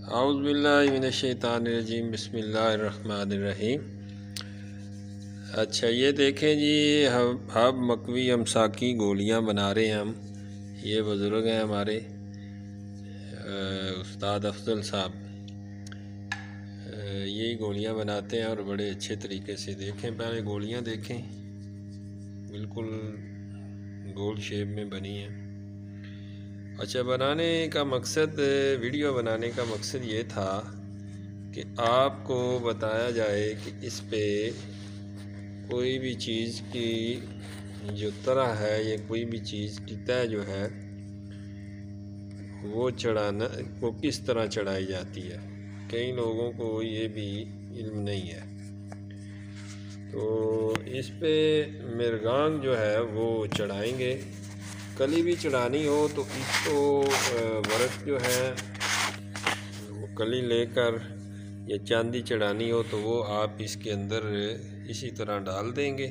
اعوذ باللہ من الشیطان الرجیم، بسم اللہ الرحمن الرحیم۔ اچھا یہ دیکھیں جی، اب مکوی امساکی گولیاں بنا رہے ہیں ہم۔ یہ بزرگ ہیں ہمارے استاد افضل صاحب، یہی گولیاں بناتے ہیں اور بڑے اچھے طریقے سے۔ دیکھیں پہلے گولیاں دیکھیں، بالکل گول شیپ میں بنی ہیں۔ اچھا بنانے کا مقصد، ویڈیو بنانے کا مقصد یہ تھا کہ آپ کو بتایا جائے کہ اس پہ کوئی بھی چیز کی جو طرح ہے یا کوئی بھی چیز کی تہ جو ہے وہ چڑھانا وہ کس طرح چڑھائی جاتی ہے۔ کئی لوگوں کو یہ بھی علم نہیں ہے، تو اس پہ مرغانگ جو ہے وہ چڑھائیں گے۔ کلی بھی چڑھانی ہو تو اس کو ورق جو ہے وہ کلی لے کر، یا چاندی چڑھانی ہو تو وہ آپ اس کے اندر اسی طرح ڈال دیں گے،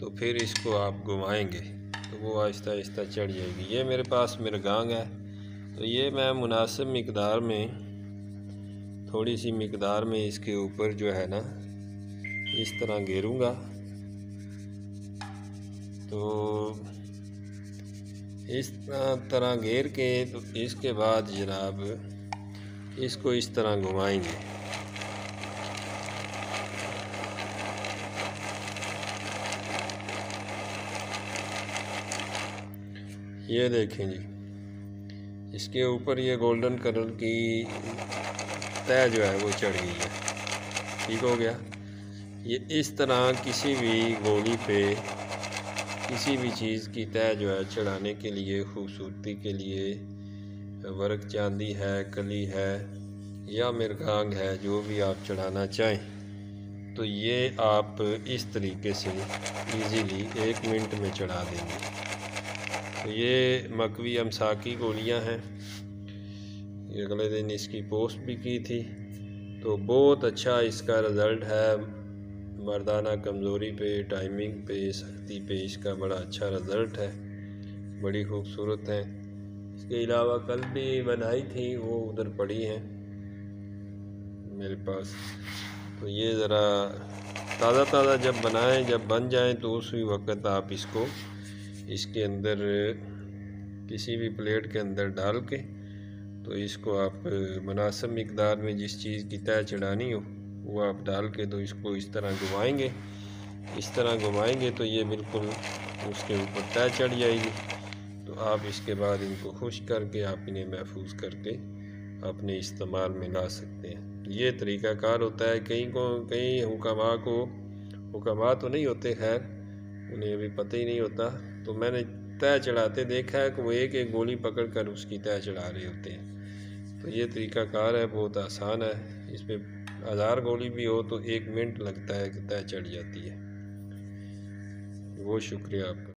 تو پھر اس کو آپ گھمائیں گے تو وہ آہستہ آہستہ چڑھ جائے گی۔ یہ میرے پاس مرغانگ ہے، تو یہ میں مناسب مقدار میں، تھوڑی سی مقدار میں اس کے اوپر جو ہے نا اس طرح گھیروں گا۔ تو اس طرح گھیر کے تو اس کے بعد جناب اس کو اس طرح گھمائیں گے۔ یہ دیکھیں جی، اس کے اوپر یہ گولڈن کلر کی تہ جو ہے وہ چڑھ گئی ہے، ٹھیک ہو گیا۔ یہ اس طرح کسی بھی گولی پہ کسی بھی چیز کی تہ جو ہے چڑھانے کے لیے، خوبصورتی کے لیے، ورق چاندی ہے، کلی ہے یا مرغانگ ہے، جو بھی آپ چڑھانا چاہیں، تو یہ آپ اس طریقے سے ایزیلی 1 منٹ میں چڑھا دیں گے۔ تو یہ مکوی امساکی گولیاں ہیں، اگلے دن اس کی پوسٹ بھی کی تھی، تو بہت اچھا اس کا رزلٹ ہے۔ مردانہ کمزوری پہ، ٹائمنگ پہ، سختی پہ اس کا بڑا اچھا رزلٹ ہے، بڑی خوبصورت ہیں۔ اس کے علاوہ کل بھی بنائی تھی، وہ ادھر پڑی ہیں میرے پاس۔ تو یہ ذرا تازہ تازہ جب بنائیں، جب بن جائیں تو اسی وقت آپ اس کو اس کے اندر کسی بھی پلیٹ کے اندر ڈال کے، تو اس کو آپ مناسب مقدار میں جس چیز کی تہ چڑھانی ہو وہ آپ ڈال کے، تو اس کو اس طرح گھمائیں گے۔ اس طرح گھمائیں گے تو یہ بالکل اس کے اوپر تہ چڑھ جائے گی۔ تو آپ اس کے بعد ان کو خشک کر کے آپ انہیں محفوظ کر کے اپنے استعمال میں لا سکتے ہیں۔ یہ طریقہ کار ہوتا ہے۔ کئی حکماء تو نہیں ہوتے، خیر انہیں ابھی پتہ ہی نہیں ہوتا، تو میں نے تہ چڑھاتے دیکھا ہے کہ وہ ایک ایک گولی پکڑ کر اس کی تہ چڑھا رہے ہوتے ہیں۔ تو یہ طریقہ کار ہے، بہت آسان ہے۔ اس میں 1000 گولی بھی ہو تو 1 منٹ لگتا ہے کہ تہ چڑھ جاتی ہے۔ بہت شکریہ آپ کا۔